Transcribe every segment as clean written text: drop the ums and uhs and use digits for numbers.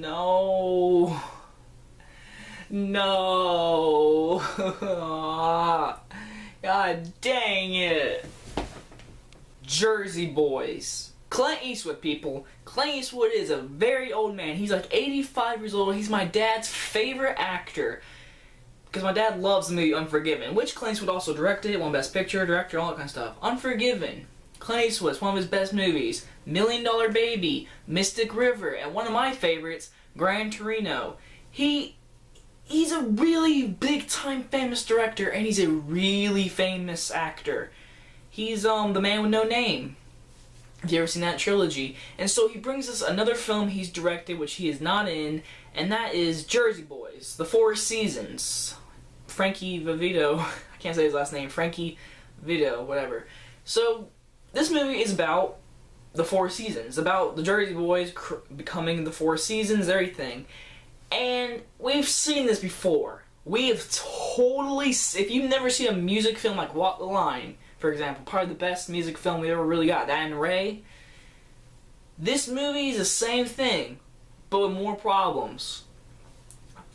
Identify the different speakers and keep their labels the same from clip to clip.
Speaker 1: No. No. God dang it. Jersey Boys. Clint Eastwood, people. Clint Eastwood is a very old man. He's like 85 years old. He's my dad's favorite actor. Because my dad loves the movie Unforgiven, which Clint Eastwood also directed, won Best Picture, Director, all that kind of stuff. Unforgiven. Clint Eastwood, one of his best movies. $1 Million Baby, Mystic River, and one of my favorites, Gran Torino. He's a really big-time famous director, and he's a really famous actor. He's the man with no name. Have you ever seen that trilogy? And so he brings us another film he's directed, which he is not in, and that is Jersey Boys, The Four Seasons. Frankie Vivito, I can't say his last name, Frankie Vito, whatever. So, this movie is about the Four Seasons, about the Jersey Boys becoming the Four Seasons, everything. And we've seen this before. We have totally, if you've never seen a music film like Walk the Line, for example, probably the best music film we ever really got, that and Ray. This movie is the same thing, but with more problems.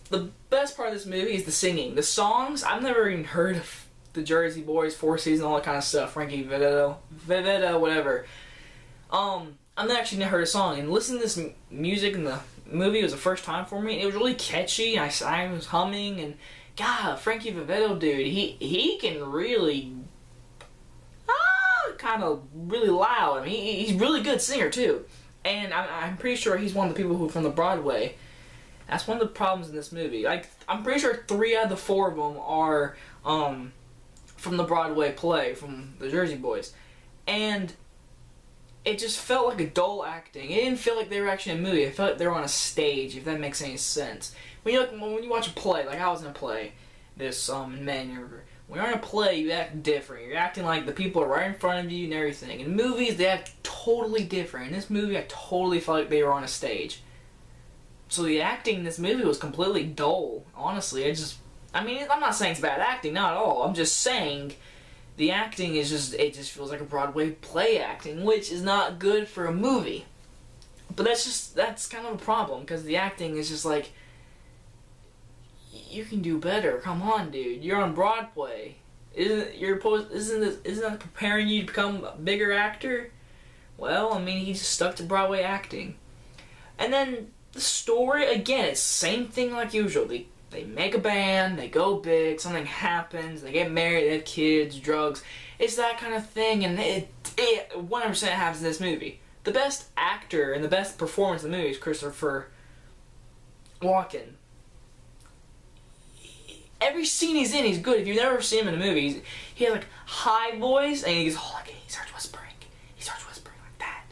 Speaker 1: The best part of this movie is the singing. The songs, I've never even heard of the Jersey Boys, Four Seasons, all that kind of stuff. Frankie Vivito, whatever. I've actually never heard a song. And listening to this music in the movie was the first time for me. It was really catchy. I was humming, and God, Frankie Vivito, dude, he can really kind of really loud. I mean, he's a really good singer too. And I'm pretty sure he's one of the people who from the Broadway. That's one of the problems in this movie. Like, I'm pretty sure 3 out of the 4 of them are from the Broadway play, from the Jersey Boys. And it just felt like a dull acting. It didn't feel like they were actually in a movie. It felt like they were on a stage, if that makes any sense. When you watch a play, like I was in a play, this in Maine, when you're in a play, you act different. You're acting like the people are right in front of you and everything. In movies, they act totally different. In this movie, I totally felt like they were on a stage. So the acting in this movie was completely dull, honestly. I'm not saying it's bad acting, not at all. I'm just saying the acting is it just feels like a Broadway play acting, which is not good for a movie. But that's kind of a problem, because the acting is just like, you can do better. Come on, dude. You're on Broadway. Isn't that preparing you to become a bigger actor? Well, I mean, he just stuck to Broadway acting. And then the story, again, it's the same thing like usual. They make a band, they go big, something happens, they get married, they have kids, drugs. It's that kind of thing, and it 100% happens in this movie. The best actor and the best performance in the movie is Christopher Walken. Every scene he's in, he's good. If you've never seen him in a movie, he has like high voice, and he starts whispering. He starts whispering like that.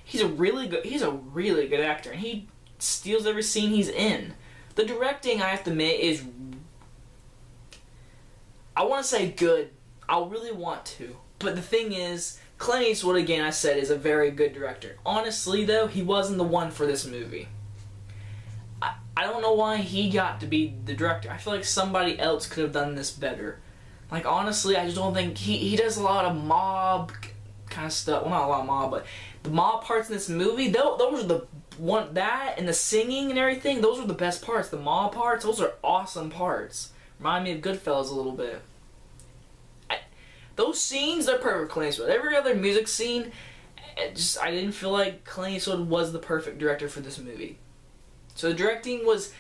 Speaker 1: He's a really good actor, and he steals every scene he's in. The directing, I have to admit, is, I want to say good. I really want to. But the thing is, Clint Eastwood, again, I said, is a very good director. Honestly, though, he wasn't the one for this movie. I don't know why he got to be the director. I feel like somebody else could have done this better. Like, honestly, I just don't think he does a lot of mob kind of stuff. Well, not a lot of mob, but the mob parts in this movie, those are the one, that and the singing and everything, those are the best parts. The mob parts, those are awesome parts. Remind me of Goodfellas a little bit. Those scenes, they're perfect Clint Eastwood. Every other music scene, I didn't feel like Clint Eastwood was the perfect director for this movie. So the directing was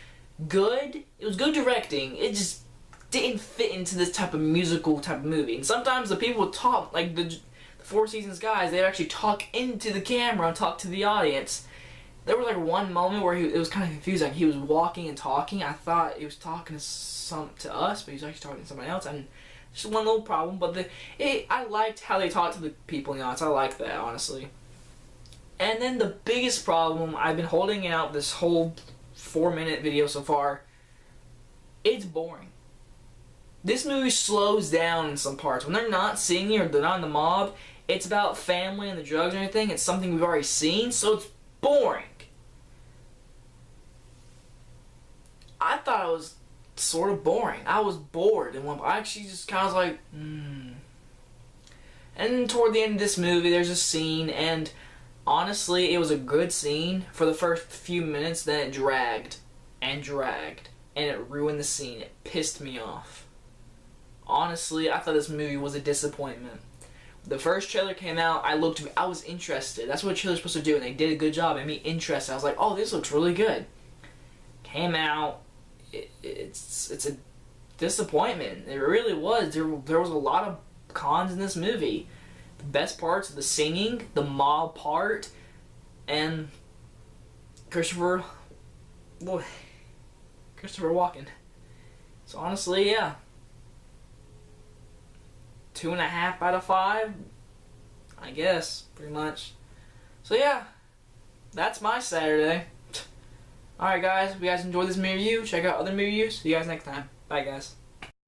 Speaker 1: good. It was good directing. It just didn't fit into this type of musical type of movie. And sometimes the people would talk, like the Four Seasons guys, they'd actually talk into the camera and talk to the audience. There was like one moment where it was kind of confusing. He was walking and talking. I thought he was talking to us, but he was actually talking to somebody else. And just one little problem, but I liked how they talked to the people in the audience. I liked that, honestly. And then the biggest problem, I've been holding out this whole 4-minute video so far, it's boring. This movie slows down in some parts. When they're not singing or they're not in the mob, it's about family and the drugs and everything. It's something we've already seen, so it's boring. I thought it was sort of boring. I was bored, and I actually just kind of was like, And toward the end of this movie, there's a scene, and Honestly, it was a good scene for the first few minutes, then it dragged and dragged, and it ruined the scene. It pissed me off. Honestly, I thought this movie was a disappointment. The first trailer came out, I was interested. That's what a trailer's supposed to do, and they did a good job. It made me interested. I was like, oh, this looks really good. Came out, it's a disappointment. It really was. There was a lot of cons in this movie. The best parts, the singing, the mob part, and Christopher Walken. So honestly, yeah. 2.5 out of 5, I guess, pretty much. So yeah, that's my Saturday. Alright guys, if you guys enjoyed this movie review, check out other movie reviews. See you guys next time. Bye guys.